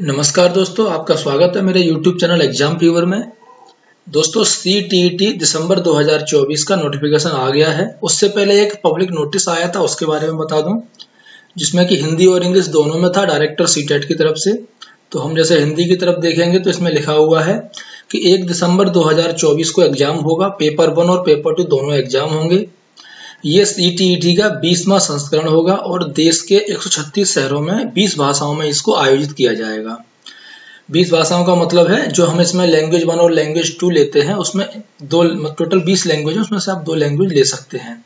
नमस्कार दोस्तों, आपका स्वागत है मेरे YouTube चैनल एग्जाम फीवर में। दोस्तों, CTET दिसंबर 2024 का नोटिफिकेशन आ गया है। उससे पहले एक पब्लिक नोटिस आया था, उसके बारे में बता दूं, जिसमें कि हिंदी और इंग्लिश दोनों में था, डायरेक्टर CTET की तरफ से। तो हम जैसे हिंदी की तरफ देखेंगे तो इसमें लिखा हुआ है कि 1 दिसंबर 2024 को एग्जाम होगा। पेपर 1 और पेपर 2 दोनों एग्जाम होंगे। ये CTET का 20वां संस्करण होगा और देश के 136 शहरों में 20 भाषाओं में इसको आयोजित किया जाएगा। 20 भाषाओं का मतलब है जो हम इसमें लैंग्वेज 1 और लैंग्वेज 2 लेते हैं, उसमें टोटल 20 लैंग्वेज है, उसमें से आप 2 लैंग्वेज ले सकते हैं।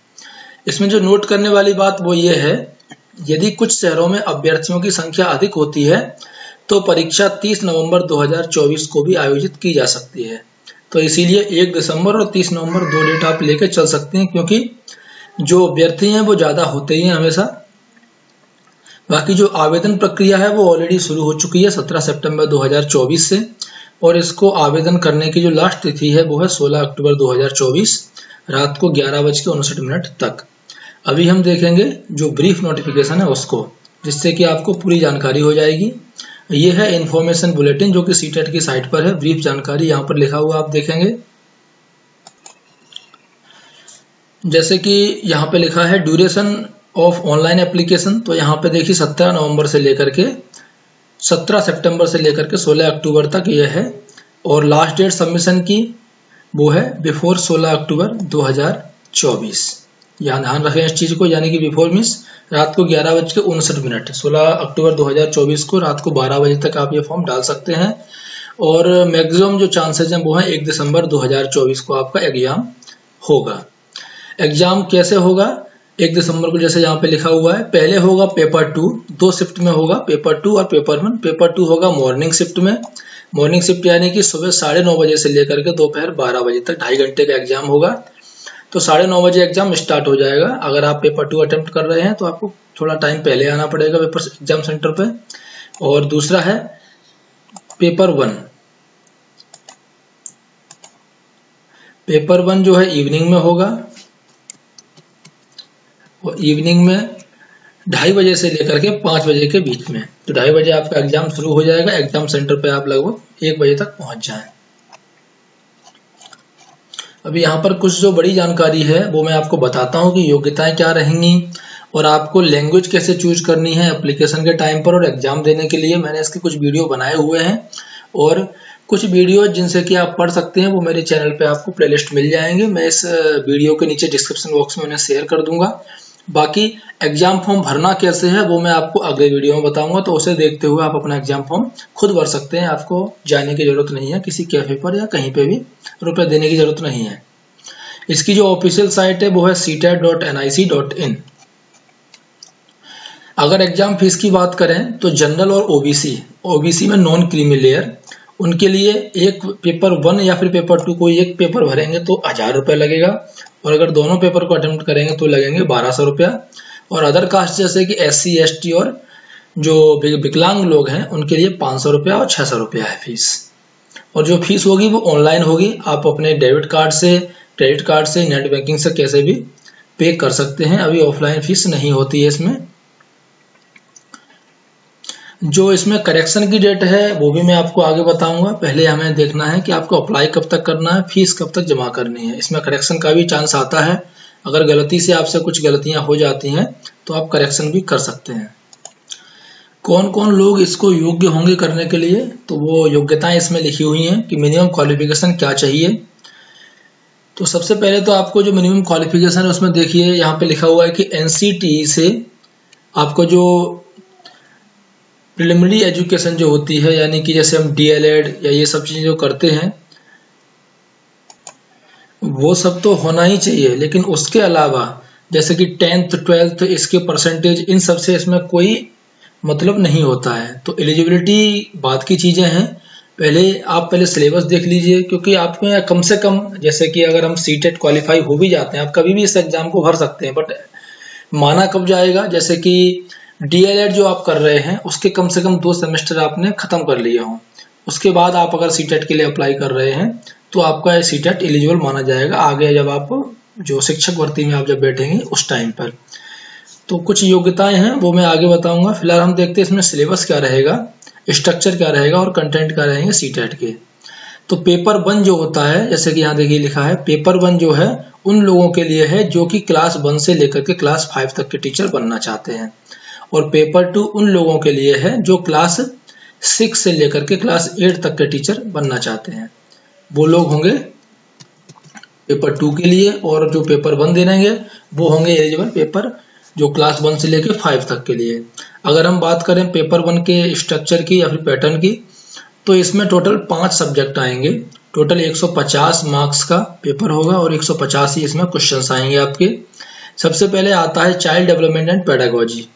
इसमें जो नोट करने वाली बात वो ये है, यदि कुछ शहरों में अभ्यर्थियों की संख्या अधिक होती है तो परीक्षा 30 नवंबर 2024 को भी आयोजित की जा सकती है। तो इसीलिए 1 दिसंबर और 30 नवंबर 2 डेट आप लेकर चल सकते हैं, क्योंकि जो अभ्यर्थी हैं वो ज़्यादा होते ही हैं हमेशा। बाकी जो आवेदन प्रक्रिया है वो ऑलरेडी शुरू हो चुकी है 17 सितंबर 2024 से, और इसको आवेदन करने की जो लास्ट तिथि है वो है 16 अक्टूबर 2024 रात को 11:59 तक। अभी हम देखेंगे जो ब्रीफ नोटिफिकेशन है उसको, जिससे कि आपको पूरी जानकारी हो जाएगी। ये है इन्फॉर्मेशन बुलेटिन जो कि CTET की साइट पर है। ब्रीफ जानकारी यहाँ पर लिखा हुआ आप देखेंगे, जैसे कि यहाँ पे लिखा है ड्यूरेशन ऑफ ऑनलाइन एप्लीकेशन। तो यहाँ पे देखिए 17 नवंबर से लेकर के 17 सितंबर से लेकर के 16 अक्टूबर तक ये है, और लास्ट डेट सबमिशन की वो है बिफोर 16 अक्टूबर 2024। यहाँ ध्यान रखें इस चीज़ को, यानी कि बिफोर मीन्स रात को 11:59, 16 अक्टूबर 2024 को रात को 12 बजे तक आप ये फॉर्म डाल सकते हैं। और मैक्सिमम जो चांसेज हैं वो है 1 दिसंबर 2024 को आपका एग्जाम होगा। एग्जाम कैसे होगा 1 दिसंबर को, जैसे यहाँ पे लिखा हुआ है, पहले होगा पेपर 2, 2 शिफ्ट में होगा, पेपर 2 और पेपर 1। पेपर 2 होगा मॉर्निंग शिफ्ट में। मॉर्निंग शिफ्ट यानी कि सुबह 9:30 बजे से लेकर के दोपहर 12 बजे तक 2.5 घंटे का एग्जाम होगा। तो 9:30 बजे एग्जाम स्टार्ट हो जाएगा। अगर आप पेपर 2 अटेम्प्ट कर रहे हैं तो आपको थोड़ा टाइम पहले आना पड़ेगा पेपर एग्जाम सेंटर पे। और दूसरा है पेपर 1। पेपर 1 जो है इवनिंग में होगा, और इवनिंग में 2:30 बजे से लेकर के 5 बजे के बीच में। तो 2:30 बजे आपका एग्जाम शुरू हो जाएगा। एग्जाम सेंटर पे आप लगभग 1 बजे तक पहुंच जाएं। अभी यहाँ पर कुछ जो बड़ी जानकारी है वो मैं आपको बताता हूँ कि योग्यताएं क्या रहेंगी और आपको लैंग्वेज कैसे चूज करनी है एप्लीकेशन के टाइम पर और एग्जाम देने के लिए। मैंने इसके कुछ वीडियो बनाए हुए हैं, और कुछ वीडियो जिनसे कि आप पढ़ सकते हैं वो मेरे चैनल पे आपको प्लेलिस्ट मिल जाएंगे। मैं इस वीडियो के नीचे डिस्क्रिप्शन बॉक्स में उन्हें शेयर कर दूंगा। बाकी एग्जाम फॉर्म भरना कैसे है वो मैं आपको अगले वीडियो में बताऊंगा, तो उसे देखते हुए आप अपना एग्जाम फॉर्म खुद भर सकते हैं। आपको जाने की जरूरत नहीं है किसी कैफे पर या कहीं पे भी रुपए देने की जरूरत नहीं है। इसकी जो ऑफिशियल साइट है वो है ctet.nic.in। अगर एग्जाम फीस की बात करें तो जनरल और ओबीसी में नॉन क्रीमी लेयर, उनके लिए एक पेपर 1 या फिर पेपर 2 कोई एक पेपर भरेंगे तो 1000 रुपये लगेगा, और अगर दोनों पेपर को अटेम्प्ट करेंगे तो लगेंगे 1200 रुपया। और अदर कास्ट जैसे कि SC ST और जो विकलांग लोग हैं उनके लिए 500 रुपया और 600 रुपया है फीस। और जो फीस होगी वो ऑनलाइन होगी, आप अपने डेबिट कार्ड से, क्रेडिट कार्ड से, नेट बैंकिंग से कैसे भी पे कर सकते हैं। अभी ऑफलाइन फीस नहीं होती है इसमें। जो इसमें करेक्शन की डेट है वो भी मैं आपको आगे बताऊंगा। पहले हमें देखना है कि आपको अप्लाई कब तक करना है, फीस कब तक जमा करनी है। इसमें करेक्शन का भी चांस आता है, अगर गलती से आपसे कुछ गलतियां हो जाती हैं तो आप करेक्शन भी कर सकते हैं। कौन कौन लोग इसको योग्य होंगे करने के लिए, तो वो योग्यताएं इसमें लिखी हुई हैं कि मिनिमम क्वालिफिकेशन क्या चाहिए। तो सबसे पहले तो आपको जो मिनिमम क्वालिफिकेशन है उसमें देखिए यहाँ पे लिखा हुआ है कि NCTE से आपको जो प्रिलिमिनरी एजुकेशन जो होती है, यानी कि जैसे हम DLED या ये सब चीज़ें जो करते हैं वो सब तो होना ही चाहिए, लेकिन उसके अलावा जैसे कि 10th 12th इसके परसेंटेज, इन सब से इसमें कोई मतलब नहीं होता है। तो एलिजिबिलिटी बात की चीज़ें हैं। आप पहले सिलेबस देख लीजिए, क्योंकि आपको कम से कम, जैसे कि अगर हम CTET क्वालिफाई हो भी जाते हैं, आप कभी भी इस एग्जाम को भर सकते हैं, बट माना कब जाएगा, जैसे कि DLED जो आप कर रहे हैं उसके कम से कम 2 सेमेस्टर आपने खत्म कर लिया हो, उसके बाद आप अगर CTET के लिए अप्लाई कर रहे हैं तो आपका CTET एलिजिबल माना जाएगा आगे, जब आप जो शिक्षक भर्ती में आप जब बैठेंगे उस टाइम पर। तो कुछ योग्यताएं हैं वो मैं आगे बताऊंगा। फिलहाल हम देखते हैं इसमें सिलेबस क्या रहेगा। स्ट्रक्चर क्या रहेगा और कंटेंट क्या रहेंगे सीटेट के। तो पेपर 1 जो होता है, जैसे कि यहाँ देखिए लिखा है, पेपर 1 जो है उन लोगों के लिए है जो कि क्लास 1 से लेकर के क्लास 5 तक के टीचर बनना चाहते हैं, और पेपर 2 उन लोगों के लिए है जो क्लास 6 से लेकर के क्लास 8 तक के टीचर बनना चाहते हैं, वो लोग होंगे पेपर 2 के लिए। और जो पेपर 1 दे रहेंगे वो होंगे एलिजिबल पेपर जो क्लास 1 से लेकर 5 तक के लिए। अगर हम बात करें पेपर 1 के स्ट्रक्चर की या फिर पैटर्न की, तो इसमें टोटल 5 सब्जेक्ट आएंगे। टोटल 150 मार्क्स का पेपर होगा और 150 ही इसमें क्वेश्चंस आएंगे आपके। सबसे पहले आता है चाइल्ड डेवलपमेंट एंड पेडागोजी,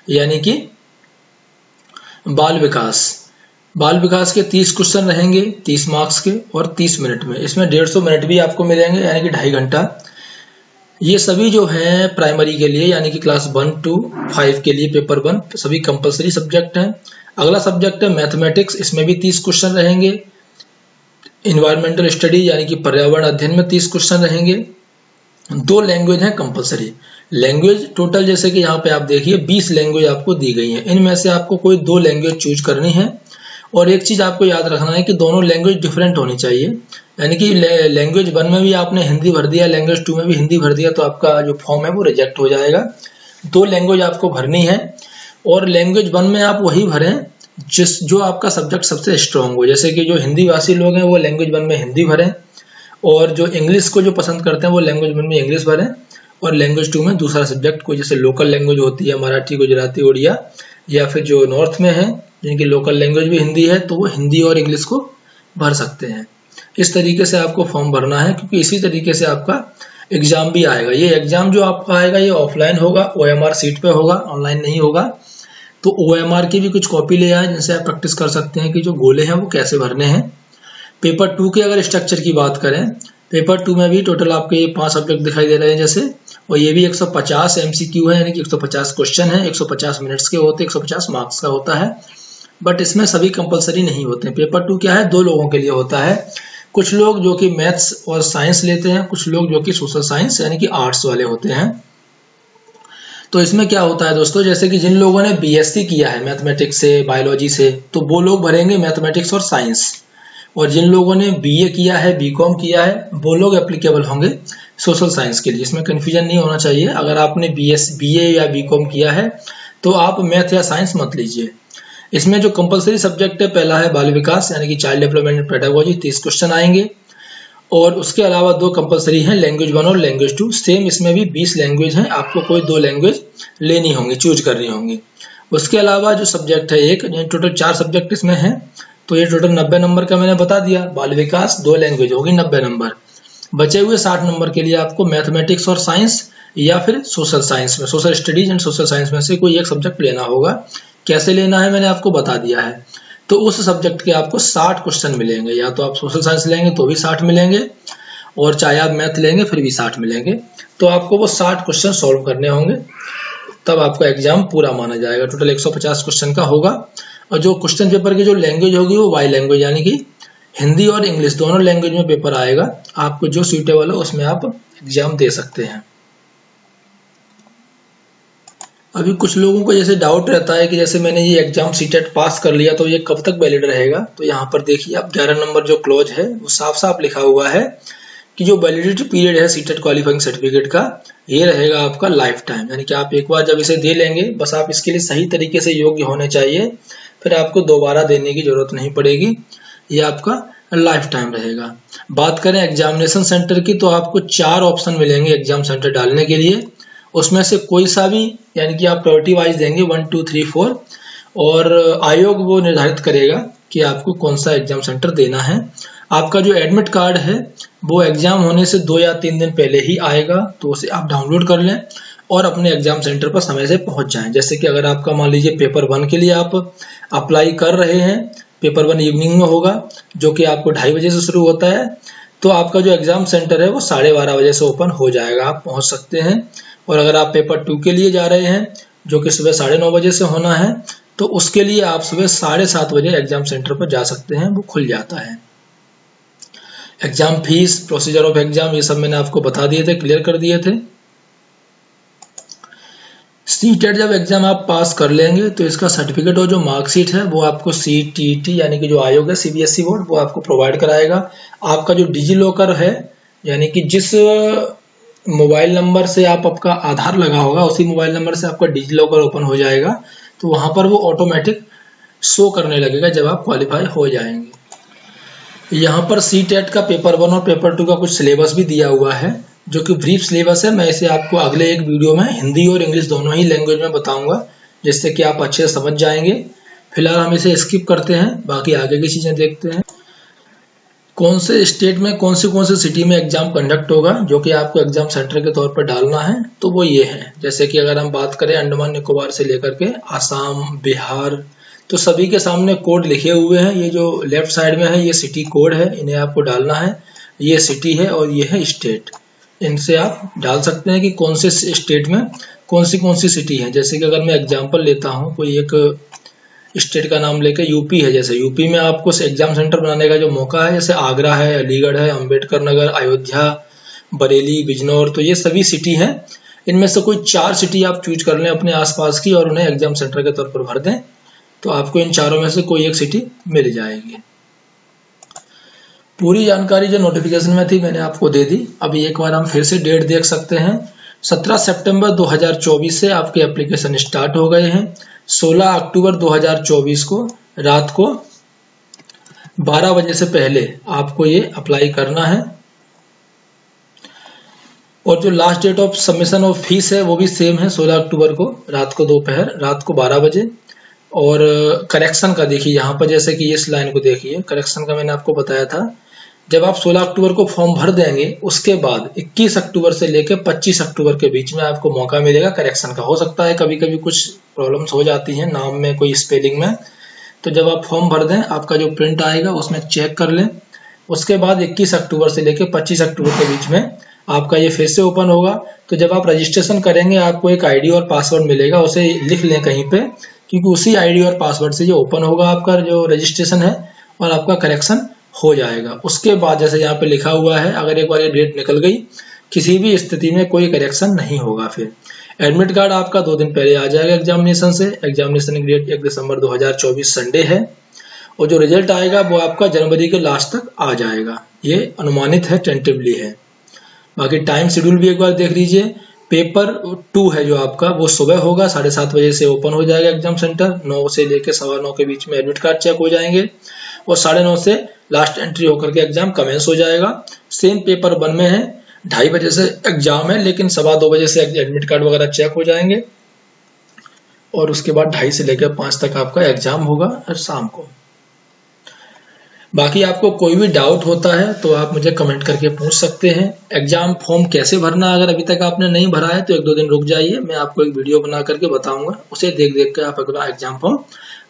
यानी कि बाल विकास। बाल विकास के 30 क्वेश्चन रहेंगे 30 मार्क्स के और 30 मिनट में। इसमें 150 मिनट भी आपको मिलेंगे, यानी कि 2.5 घंटा। ये सभी जो है प्राइमरी के लिए, यानी कि क्लास 1 to 5 के लिए पेपर 1 सभी कंपलसरी सब्जेक्ट हैं। अगला सब्जेक्ट है मैथमेटिक्स, इसमें भी 30 क्वेश्चन रहेंगे। इन्वायरमेंटल स्टडी यानी कि पर्यावरण अध्ययन में 30 क्वेश्चन रहेंगे। 2 लैंग्वेज हैं कंपलसरी। लैंग्वेज टोटल जैसे कि यहाँ पे आप देखिए 20 लैंग्वेज आपको दी गई हैं, इनमें से आपको कोई 2 लैंग्वेज चूज करनी है। और एक चीज आपको याद रखना है कि दोनों लैंग्वेज डिफरेंट होनी चाहिए, यानी कि लैंग्वेज 1 में भी आपने हिंदी भर दिया, लैंग्वेज 2 में भी हिंदी भर दिया, तो आपका जो फॉर्म है वो रिजेक्ट हो जाएगा। 2 लैंग्वेज आपको भरनी है, और लैंग्वेज 1 में आप वही भरें जो आपका सब्जेक्ट सबसे स्ट्रांग हो। जैसे कि जो हिंदी भाषी लोग हैं वो लैंग्वेज 1 में हिंदी भरें, और जो इंग्लिश को जो पसंद करते हैं वो लैंग्वेज 1 में इंग्लिश भरें, और लैंग्वेज 2 में दूसरा सब्जेक्ट कोई जैसे लोकल लैंग्वेज होती है मराठी, गुजराती, उड़िया, या फिर जो नॉर्थ में है जिनकी लोकल लैंग्वेज भी हिंदी है तो वो हिंदी और इंग्लिश को भर सकते हैं। इस तरीके से आपको फॉर्म भरना है, क्योंकि इसी तरीके से आपका एग्जाम भी आएगा। ये एग्जाम जो आपका आएगा ये ऑफलाइन होगा, OMR सीट पे होगा, ऑनलाइन नहीं होगा। तो OMR की भी कुछ कॉपी ले आए जिनसे आप प्रैक्टिस कर सकते हैं कि जो गोले हैं वो कैसे भरने हैं। पेपर 2 के अगर स्ट्रक्चर की बात करें, पेपर 2 में भी टोटल आपके 5 सब्जेक्ट दिखाई दे रहे हैं जैसे, और ये भी 150 MCQ है, यानी कि 150 क्वेश्चन है, 150 मिनट्स के होते, 150 मार्क्स का होता है। बट इसमें सभी कंपलसरी नहीं होते हैं। पेपर 2 क्या है, 2 लोगों के लिए होता है। कुछ लोग जो कि मैथ्स और साइंस लेते हैं, कुछ लोग जो कि सोशल साइंस यानी कि आर्ट्स वाले होते हैं। तो इसमें क्या होता है दोस्तों, जैसे कि जिन लोगों ने BSc किया है मैथमेटिक्स से, बायोलॉजी से, तो वो लोग भरेंगे मैथमेटिक्स और साइंस। और जिन लोगों ने BA किया है, BCom किया है, वो लोग एप्लीकेबल होंगे सोशल साइंस के लिए। इसमें कन्फ्यूजन नहीं होना चाहिए। अगर आपने BA या BCom किया है तो आप मैथ या साइंस मत लीजिए। इसमें जो कंपलसरी सब्जेक्ट है, पहला है बाल विकास यानी कि child development and pedagogy, 30 question आएंगे। और उसके अलावा 2 कंपलसरी हैं, लैंग्वेज 1 और लैंग्वेज 2। सेम इसमें भी 20 लैंग्वेज हैं, आपको कोई 2 लैंग्वेज लेनी होंगी, चूज करनी होंगी। उसके अलावा जो सब्जेक्ट है एक, टोटल 4 सब्जेक्ट इसमें हैं, तो ये टोटल 90 नंबर का मैंने बता दिया। बाल विकास 2 लैंग्वेज होगी 90 नंबर। बचे हुए 60 नंबर के लिए आपको मैथमेटिक्स और साइंस या फिर सोशल साइंस में, social studies and social science में से कोई एक सब्जेक्ट लेना होगा। कैसे लेना है मैंने आपको बता दिया है। तो उस सब्जेक्ट के आपको 60 क्वेश्चन मिलेंगे, या तो आप सोशल साइंस लेंगे तो भी 60 मिलेंगे, और चाहे आप मैथ लेंगे फिर भी 60 मिलेंगे। तो आपको वो 60 क्वेश्चन सॉल्व करने होंगे, तब आपका एग्जाम पूरा माना जाएगा। टोटल 150 क्वेश्चन का होगा। और जो क्वेश्चन पेपर की जो लैंग्वेज होगी वो वाई लैंग्वेज, यानी कि हिंदी और इंग्लिश दोनों लैंग्वेज में पेपर आएगा। आपको जो सूटेबल हो उसमें आप एग्जाम दे सकते हैं। अभी कुछ लोगों को जैसे डाउट रहता है कि जैसे मैंने ये एग्जाम सीटेट पास कर लिया तो ये कब तक वैलिड रहेगा। तो यहाँ पर देखिए आप 11 नंबर जो क्लॉज है वो साफ साफ लिखा हुआ है कि जो वैलिडिटी पीरियड है सीटेट क्वालिफाइंग सर्टिफिकेट का, ये रहेगा आपका लाइफ टाइम। यानी कि आप एक बार जब इसे दे लेंगे, बस आप इसके लिए सही तरीके से योग्य होने चाहिए, फिर आपको दोबारा देने की जरूरत नहीं पड़ेगी। ये आपका लाइफ टाइम रहेगा। बात करें एग्जामिनेशन सेंटर की, तो आपको 4 ऑप्शन मिलेंगे एग्जाम सेंटर डालने के लिए। उसमें से कोई सा भी, यानी कि आप प्रायोरिटी वाइज देंगे 1 2 3 4, और आयोग वो निर्धारित करेगा कि आपको कौन सा एग्जाम सेंटर देना है। आपका जो एडमिट कार्ड है वो एग्जाम होने से 2 या 3 दिन पहले ही आएगा, तो उसे आप डाउनलोड कर लें और अपने एग्जाम सेंटर पर समय से पहुंच जाएं। जैसे कि अगर आपका मान लीजिए पेपर 1 के लिए आप अप्लाई कर रहे हैं, पेपर 1 इवनिंग में होगा जो कि आपको 2:30 बजे से शुरू होता है, तो आपका जो एग्जाम सेंटर है वो 12:30 बजे से ओपन हो जाएगा, आप पहुंच सकते हैं। और अगर आप पेपर 2 के लिए जा रहे हैं जो कि सुबह 9:30 बजे से होना है, तो उसके लिए आप सुबह 7:30 बजे एग्जाम सेंटर पर जा सकते हैं, वो खुल जाता है। Exam fees, procedure of exam, ये सब मैंने आपको बता दिए थे, क्लियर कर दिए थे। सीटेट जब एग्जाम आप पास कर लेंगे तो इसका सर्टिफिकेट और जो मार्कशीट है वो आपको सीटीईटी यानी कि जो आयोग है सीबीएसई बोर्ड वो आपको प्रोवाइड कराएगा। आपका जो डिजी लॉकर है यानी कि जिस मोबाइल नंबर से आपका आधार लगा होगा उसी मोबाइल नंबर से आपका डिजी लॉकर ओपन हो जाएगा, तो वहां पर वो ऑटोमेटिक शो करने लगेगा जब आप क्वालिफाई हो जाएंगे। यहाँ पर सीटेट का पेपर 1 और पेपर 2 का कुछ सिलेबस भी दिया हुआ है जो कि ब्रीफ सिलेबस है। मैं इसे आपको अगले एक वीडियो में हिंदी और इंग्लिश दोनों ही लैंग्वेज में बताऊंगा जिससे कि आप अच्छे से समझ जाएंगे। फिलहाल हम इसे स्किप करते हैं, बाकी आगे की चीजें देखते हैं। कौन से स्टेट में कौन सी सिटी में एग्जाम कंडक्ट होगा जो कि आपको एग्जाम सेंटर के तौर पर डालना है, तो वो ये है। जैसे कि अगर हम बात करें अंडमान निकोबार से लेकर के आसाम, बिहार, तो सभी के सामने कोड लिखे हुए हैं। ये जो लेफ्ट साइड में है ये सिटी कोड है, इन्हें आपको डालना है। ये सिटी है और ये है स्टेट। इनसे आप डाल सकते हैं कि कौन से स्टेट में कौन सी सिटी है। जैसे कि अगर मैं एग्जांपल लेता हूं कोई एक स्टेट का नाम लेके, यूपी है, जैसे यूपी में आपको एग्जाम सेंटर बनाने का जो मौका है, जैसे आगरा है, अलीगढ़ है, अंबेडकर नगर, अयोध्या, बरेली, बिजनौर, तो ये सभी सिटी हैं। इनमें से कोई 4 सिटी आप चूज कर लें अपने आसपास की और उन्हें एग्जाम सेंटर के तौर पर भर दें, तो आपको इन चारों में से कोई एक सिटी मिल जाएगी। पूरी जानकारी जो नोटिफिकेशन में थी मैंने आपको दे दी। अभी एक बार हम फिर से डेट देख सकते हैं। 17 सितंबर 2024 से आपके एप्लीकेशन स्टार्ट हो गए हैं। 16 अक्टूबर 2024 को रात को 12 बजे से पहले आपको ये अप्लाई करना है। और जो last date of submission of fees है वो भी सेम है, 16 अक्टूबर को रात को दोपहर रात को 12 बजे। और करेक्शन का देखिए यहाँ पर, जैसे कि इस लाइन को देखिए, करेक्शन का मैंने आपको बताया था। जब आप 16 अक्टूबर को फॉर्म भर देंगे उसके बाद 21 अक्टूबर से लेकर 25 अक्टूबर के बीच में आपको मौका मिलेगा करेक्शन का। हो सकता है कभी कभी कुछ प्रॉब्लम्स हो जाती हैं नाम में, कोई स्पेलिंग में, तो जब आप फॉर्म भर दें आपका जो प्रिंट आएगा उसमें चेक कर लें। उसके बाद 21 अक्टूबर से लेकर 25 अक्टूबर के बीच में आपका ये फिर से ओपन होगा। तो जब आप रजिस्ट्रेशन करेंगे आपको एक आईडी और पासवर्ड मिलेगा, उसे लिख लें कहीं पे, क्योंकि उसी आईडी और पासवर्ड से जो ओपन होगा आपका जो रजिस्ट्रेशन है और आपका करेक्शन हो जाएगा। उसके बाद जैसे यहाँ पे लिखा हुआ है, अगर एक बार ये डेट निकल गई किसी भी स्थिति में कोई करेक्शन नहीं होगा। फिर एडमिट कार्ड आपका 2 दिन पहले आ जाएगा एग्जामिनेशन से। एग्जामिनेशन की डेट 1 दिसंबर 2024 संडे है और जो रिजल्ट आएगा वो आपका जनवरी के लास्ट तक आ जाएगा। ये अनुमानित है, टेंटिवली है। बाकी टाइम शेड्यूल भी एक बार देख लीजिए। पेपर 2 है जो आपका वो सुबह होगा, 7:30 बजे से ओपन हो जाएगा एग्जाम सेंटर। 9 से लेकर 9:15 के बीच में एडमिट कार्ड चेक हो जाएंगे और 9:30 से लास्ट एंट्री होकर के एग्जाम कमेंस हो जाएगा। सेम पेपर 1 में है, 2:30 बजे से एग्जाम है, लेकिन 2:15 बजे से एडमिट कार्ड वगैरह चेक हो जाएंगे और उसके बाद 2:30 से लेकर 5 तक आपका एग्जाम होगा शाम को। बाकी आपको कोई भी डाउट होता है तो आप मुझे कमेंट करके पूछ सकते हैं। एग्जाम फॉर्म कैसे भरना, अगर अभी तक आपने नहीं भरा है तो 1-2 दिन रुक जाइए, मैं आपको एक वीडियो बना करके बताऊंगा, उसे देख देख कर आप अपना एग्जाम फॉर्म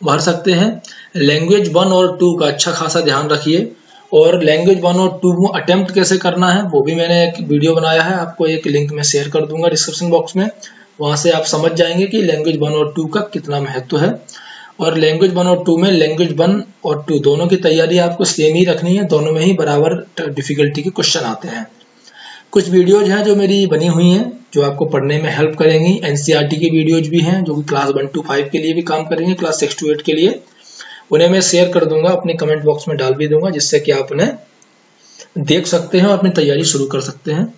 भर सकते हैं। लैंग्वेज 1 और 2 का अच्छा खासा ध्यान रखिए और लैंग्वेज 1 और 2 को अटेम्प्ट कैसे करना है वो भी मैंने एक वीडियो बनाया है, आपको एक लिंक में शेयर कर दूंगा डिस्क्रिप्शन बॉक्स में। वहां से आप समझ जाएंगे कि लैंग्वेज 1 और 2 का कितना महत्व है। और लैंग्वेज 1 और 2 में लैंग्वेज 1 और 2 दोनों की तैयारी आपको सेम ही रखनी है, दोनों में ही बराबर डिफिकल्टी के क्वेश्चन आते हैं। कुछ वीडियोज हैं जो मेरी बनी हुई हैं जो आपको पढ़ने में हेल्प करेंगी। एनसीईआरटी की वीडियोज भी हैं जो कि क्लास 1 to 5 के लिए भी काम करेंगे, क्लास 6 to 8 के लिए। उन्हें मैं शेयर कर दूंगा, अपने कमेंट बॉक्स में डाल भी दूंगा, जिससे कि आप उन्हें देख सकते हैं और अपनी तैयारी शुरू कर सकते हैं।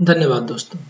धन्यवाद दोस्तों।